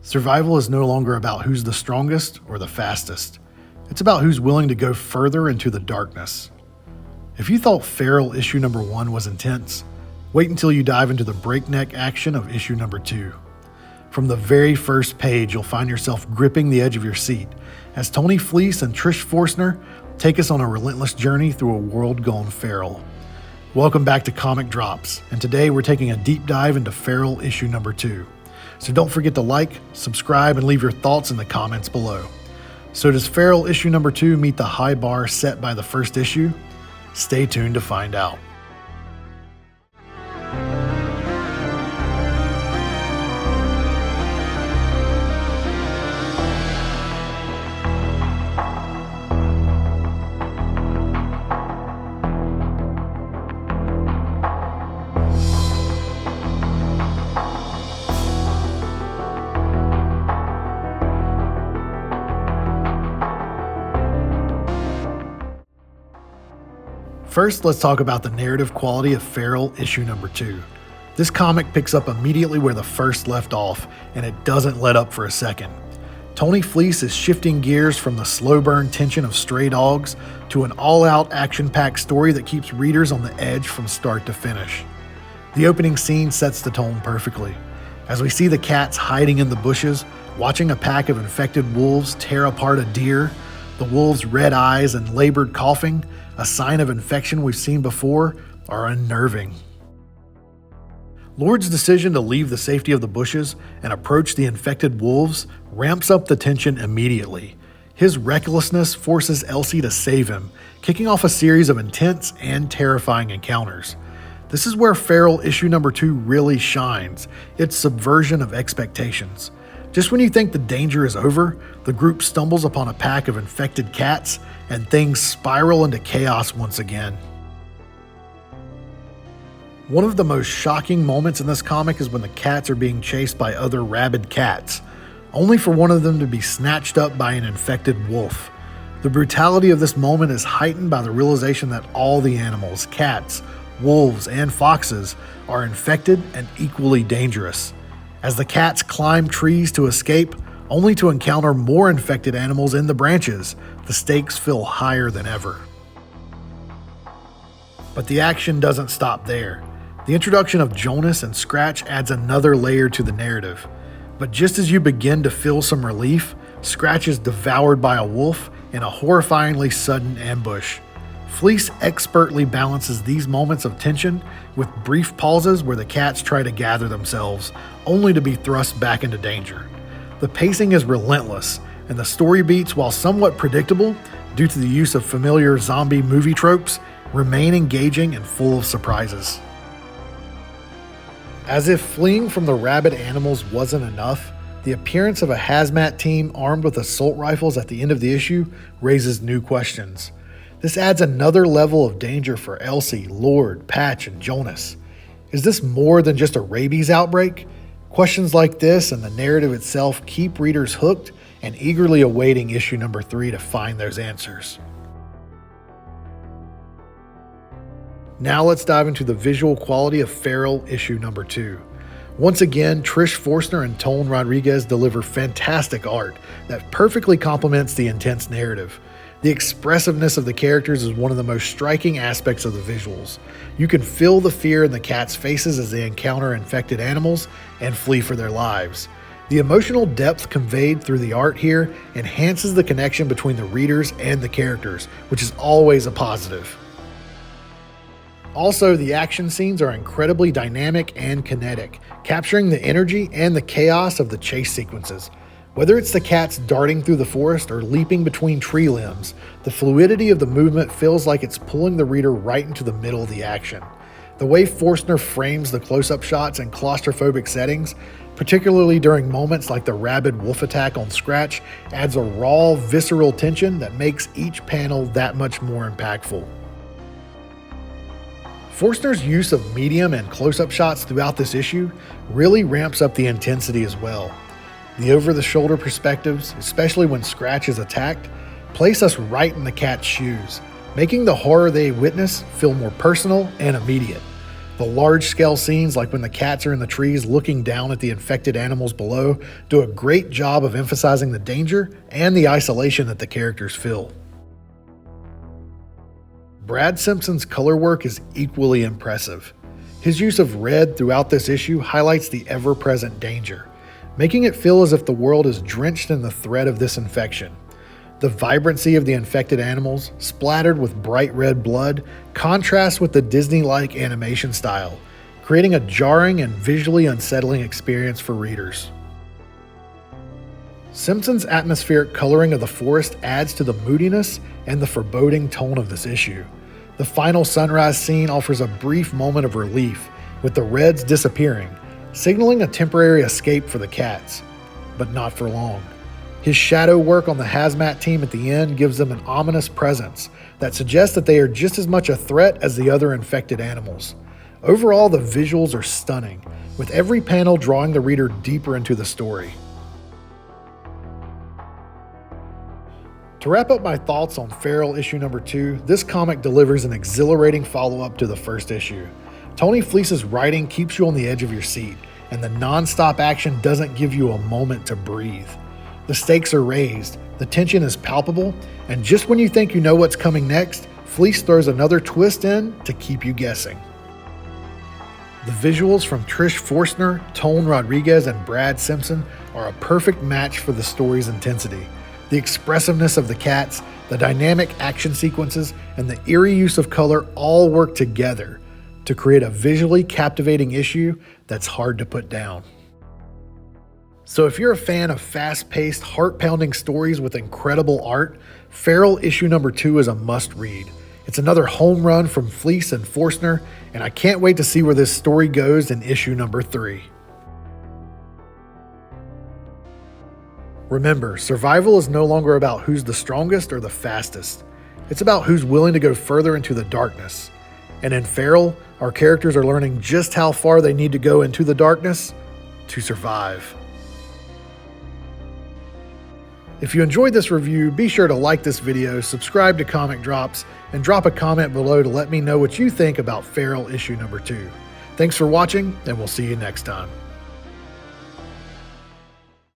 Survival is no longer about who's the strongest or the fastest. It's about who's willing to go further into the darkness. If you thought Feral issue number 1 was intense, wait until you dive into the breakneck action of issue number 2. From the very first page, you'll find yourself gripping the edge of your seat as Tony Fleece and Trish Forstner take us on a relentless journey through a world gone feral. Welcome back to Comic Drops, and today we're taking a deep dive into Feral issue number 2. So don't forget to like, subscribe, and leave your thoughts in the comments below. So does Feral issue number 2 meet the high bar set by the first issue? Stay tuned to find out. First, let's talk about the narrative quality of Feral issue number 2. This comic picks up immediately where the first left off, and it doesn't let up for a second. Tony Fleece is shifting gears from the slow burn tension of stray dogs to an all-out action-packed story that keeps readers on the edge from start to finish. The opening scene sets the tone perfectly, as we see the cats hiding in the bushes, watching a pack of infected wolves tear apart a deer. The wolves' red eyes and labored coughing, a sign of infection we've seen before, are unnerving. Lord's decision to leave the safety of the bushes and approach the infected wolves ramps up the tension immediately. His recklessness forces Elsie to save him, kicking off a series of intense and terrifying encounters. This is where Feral issue number 2 really shines, its subversion of expectations. Just when you think the danger is over, the group stumbles upon a pack of infected cats, and things spiral into chaos once again. One of the most shocking moments in this comic is when the cats are being chased by other rabid cats, only for one of them to be snatched up by an infected wolf. The brutality of this moment is heightened by the realization that all the animals, cats, wolves, and foxes, are infected and equally dangerous. As the cats climb trees to escape, only to encounter more infected animals in the branches, the stakes feel higher than ever. But the action doesn't stop there. The introduction of Jonas and Scratch adds another layer to the narrative. But just as you begin to feel some relief, Scratch is devoured by a wolf in a horrifyingly sudden ambush. Fleece expertly balances these moments of tension with brief pauses where the cats try to gather themselves, only to be thrust back into danger. The pacing is relentless, and the story beats, while somewhat predictable due to the use of familiar zombie movie tropes, remain engaging and full of surprises. As if fleeing from the rabid animals wasn't enough, the appearance of a hazmat team armed with assault rifles at the end of the issue raises new questions. This adds another level of danger for Elsie, Lord, Patch, and Jonas. Is this more than just a rabies outbreak? Questions like this and the narrative itself keep readers hooked and eagerly awaiting issue number 3 to find those answers. Now let's dive into the visual quality of Feral issue number 2. Once again, Trish Forstner and Tone Rodriguez deliver fantastic art that perfectly complements the intense narrative. The expressiveness of the characters is one of the most striking aspects of the visuals. You can feel the fear in the cats' faces as they encounter infected animals and flee for their lives. The emotional depth conveyed through the art here enhances the connection between the readers and the characters, which is always a positive. Also, the action scenes are incredibly dynamic and kinetic, capturing the energy and the chaos of the chase sequences. Whether it's the cats darting through the forest or leaping between tree limbs, the fluidity of the movement feels like it's pulling the reader right into the middle of the action. The way Forstner frames the close-up shots in claustrophobic settings, particularly during moments like the rabid wolf attack on Scratch, adds a raw, visceral tension that makes each panel that much more impactful. Forstner's use of medium and close-up shots throughout this issue really ramps up the intensity as well. The over-the-shoulder perspectives, especially when Scratch is attacked, place us right in the cat's shoes, making the horror they witness feel more personal and immediate. The large-scale scenes, like when the cats are in the trees looking down at the infected animals below, do a great job of emphasizing the danger and the isolation that the characters feel. Brad Simpson's color work is equally impressive. His use of red throughout this issue highlights the ever-present danger, making it feel as if the world is drenched in the threat of this infection. The vibrancy of the infected animals, splattered with bright red blood, contrasts with the Disney-like animation style, creating a jarring and visually unsettling experience for readers. Simpson's atmospheric coloring of the forest adds to the moodiness and the foreboding tone of this issue. The final sunrise scene offers a brief moment of relief, with the reds disappearing, signaling a temporary escape for the cats, but not for long. His shadow work on the hazmat team at the end gives them an ominous presence that suggests that they are just as much a threat as the other infected animals. Overall, the visuals are stunning, with every panel drawing the reader deeper into the story. To wrap up my thoughts on Feral issue number 2, this comic delivers an exhilarating follow-up to the first issue. Tony Fleece's writing keeps you on the edge of your seat, and the non-stop action doesn't give you a moment to breathe. The stakes are raised, the tension is palpable, and just when you think you know what's coming next, Fleece throws another twist in to keep you guessing. The visuals from Trish Forstner, Tone Rodriguez, and Brad Simpson are a perfect match for the story's intensity. The expressiveness of the cats, the dynamic action sequences, and the eerie use of color all work together to create a visually captivating issue that's hard to put down. So if you're a fan of fast-paced, heart-pounding stories with incredible art, Feral issue number 2 is a must-read. It's another home run from Fleece and Forstner, and I can't wait to see where this story goes in issue number 3. Remember, survival is no longer about who's the strongest or the fastest. It's about who's willing to go further into the darkness. And in Feral, our characters are learning just how far they need to go into the darkness to survive. If you enjoyed this review, be sure to like this video, subscribe to Comic Drops, and drop a comment below to let me know what you think about Feral issue number 2. Thanks for watching, and we'll see you next time.